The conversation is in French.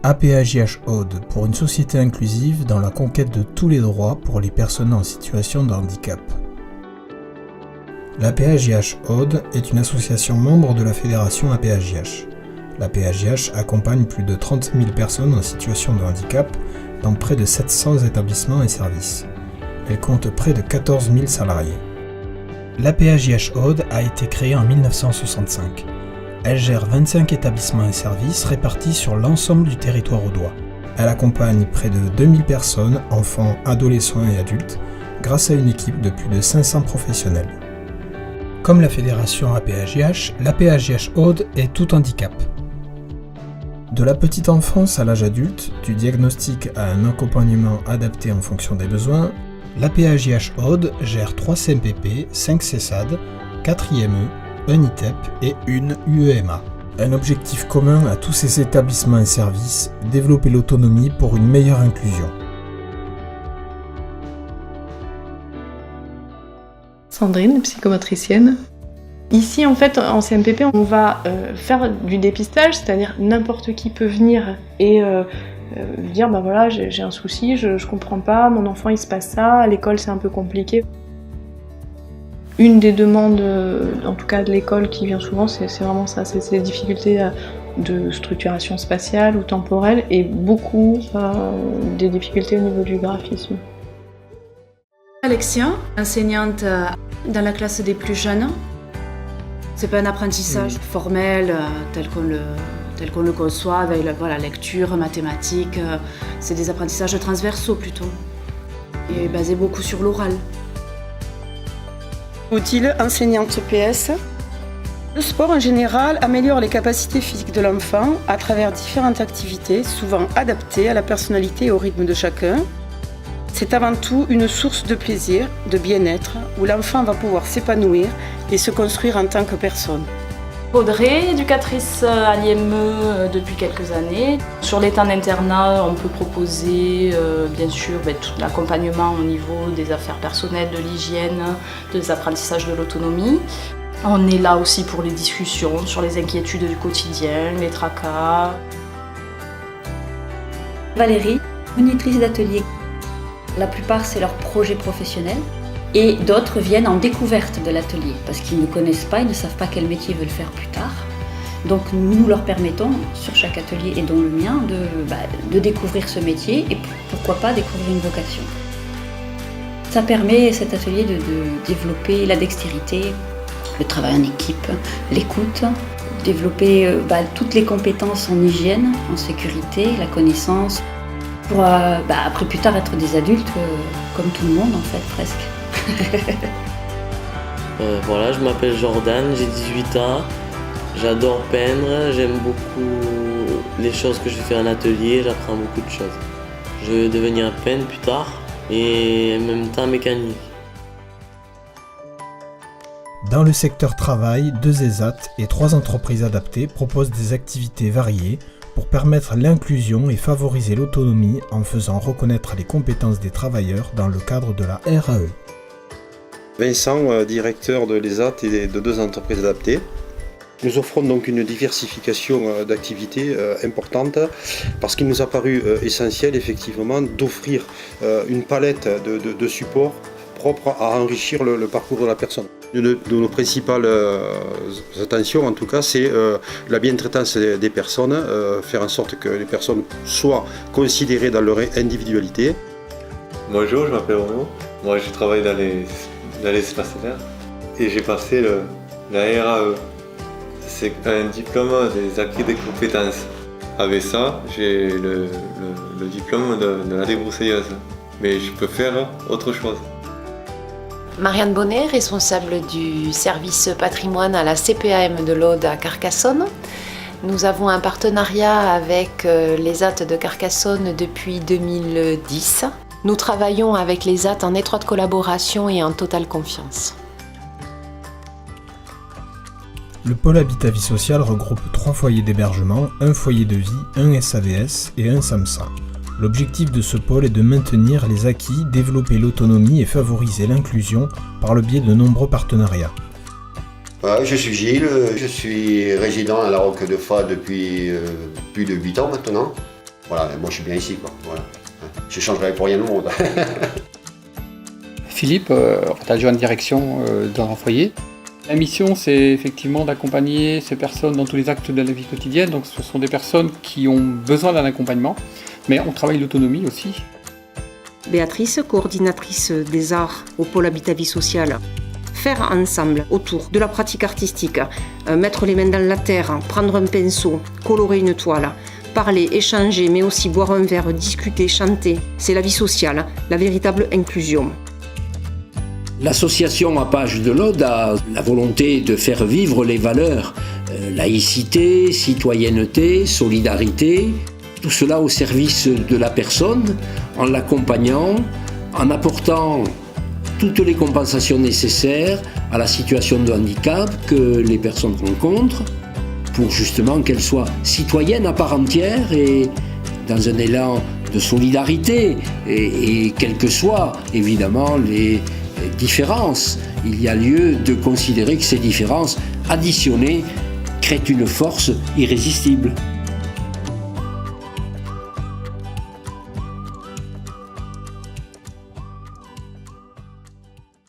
APAJH Aude pour une société inclusive dans la conquête de tous les droits pour les personnes en situation de handicap. L'APAJH Aude est une association membre de la fédération APAJH. L'APAJH accompagne plus de 30 000 personnes en situation de handicap dans près de 700 établissements et services. Elle compte près de 14 000 salariés. L'APAJH Aude a été créée en 1965. Elle gère 25 établissements et services répartis sur l'ensemble du territoire audois. Elle accompagne près de 2000 personnes, enfants, adolescents et adultes, grâce à une équipe de plus de 500 professionnels. Comme la fédération APAJH, l'APAJH Aude est tout handicap. De la petite enfance à l'âge adulte, du diagnostic à un accompagnement adapté en fonction des besoins, l'APAJH Aude gère 3 CMPP, 5 CESAD, 4 IME, un ITEP et une UEMA. Un objectif commun à tous ces établissements et services, développer l'autonomie pour une meilleure inclusion. Sandrine, psychomotricienne. Ici, en fait, en CMPP, on va faire du dépistage, c'est-à-dire n'importe qui peut venir et dire bah voilà, j'ai un souci, je comprends pas, mon enfant il se passe ça, à l'école c'est un peu compliqué. Une des demandes, en tout cas de l'école, qui vient souvent, c'est vraiment ça, c'est les difficultés de structuration spatiale ou temporelle et beaucoup des difficultés au niveau du graphisme. Alexia, enseignante dans la classe des plus jeunes. C'est pas un apprentissage formel tel qu'on le conçoit avec la lecture, mathématiques. C'est des apprentissages transversaux plutôt et basés beaucoup sur l'oral. Odile, enseignante PS. Le sport en général améliore les capacités physiques de l'enfant à travers différentes activités, souvent adaptées à la personnalité et au rythme de chacun. C'est avant tout une source de plaisir, de bien-être, où l'enfant va pouvoir s'épanouir et se construire en tant que personne. Audrey, éducatrice à l'IME depuis quelques années. Sur les temps d'internat, on peut proposer bien sûr tout l'accompagnement au niveau des affaires personnelles, de l'hygiène, des apprentissages de l'autonomie. On est là aussi pour les discussions sur les inquiétudes du quotidien, les tracas. Valérie, monitrice d'atelier. La plupart, c'est leur projet professionnel. Et d'autres viennent en découverte de l'atelier, parce qu'ils ne connaissent pas, ils ne savent pas quel métier ils veulent faire plus tard. Donc nous leur permettons, sur chaque atelier et dont le mien, de découvrir ce métier et pourquoi pas découvrir une vocation. Ça permet, cet atelier, de développer la dextérité, le travail en équipe, l'écoute, développer toutes les compétences en hygiène, en sécurité, la connaissance, pour après plus tard être des adultes comme tout le monde en fait presque. Voilà, je m'appelle Jordan, j'ai 18 ans, j'adore peindre, j'aime beaucoup les choses que je fais en atelier, j'apprends beaucoup de choses. Je veux devenir peintre plus tard et en même temps mécanique. Dans le secteur travail, 2 ESAT et 3 entreprises adaptées proposent des activités variées pour permettre l'inclusion et favoriser l'autonomie en faisant reconnaître les compétences des travailleurs dans le cadre de la RAE. Vincent, directeur de l'ESAT et de 2 entreprises adaptées. Nous offrons donc une diversification d'activités importante parce qu'il nous a paru essentiel effectivement d'offrir une palette de supports propres à enrichir le parcours de la personne. De nos principales attentions en tout cas, c'est la bientraitance des personnes, faire en sorte que les personnes soient considérées dans leur individualité. Bonjour, je m'appelle Renaud. Moi je travaille dans l'espace vert et j'ai passé la RAE. C'est un diplôme des acquis des compétences. Avec ça, j'ai le diplôme de la débroussailleuse. Mais je peux faire autre chose. Marianne Bonnet, responsable du service patrimoine à la CPAM de l'Aude à Carcassonne. Nous avons un partenariat avec l'ESAT de Carcassonne depuis 2010. Nous travaillons avec l'ESAT en étroite collaboration et en totale confiance. Le pôle Habitat Vie Sociale regroupe 3 foyers d'hébergement, un foyer de vie, un SAVS et un SAMSA. L'objectif de ce pôle est de maintenir les acquis, développer l'autonomie et favoriser l'inclusion par le biais de nombreux partenariats. Je suis Gilles, je suis résident à la Roque de Fa depuis plus de 8 ans maintenant. Voilà, moi je suis bien ici, quoi. Voilà. Je ne changerai pour rien au monde. Philippe, adjoint de direction dans un foyer. La mission, c'est effectivement d'accompagner ces personnes dans tous les actes de la vie quotidienne. Donc ce sont des personnes qui ont besoin d'un accompagnement, mais on travaille l'autonomie aussi. Béatrice, coordinatrice des arts au pôle Habitat Vie Sociale. Faire ensemble autour de la pratique artistique, mettre les mains dans la terre, prendre un pinceau, colorer une toile, parler, échanger, mais aussi boire un verre, discuter, chanter. C'est la vie sociale, la véritable inclusion. L'association Apage de l'Aude a la volonté de faire vivre les valeurs laïcité, citoyenneté, solidarité, tout cela au service de la personne, en l'accompagnant, en apportant toutes les compensations nécessaires à la situation de handicap que les personnes rencontrent, pour justement qu'elles soient citoyennes à part entière et dans un élan de solidarité, et quelles que soient évidemment les différences, il y a lieu de considérer que ces différences additionnées créent une force irrésistible.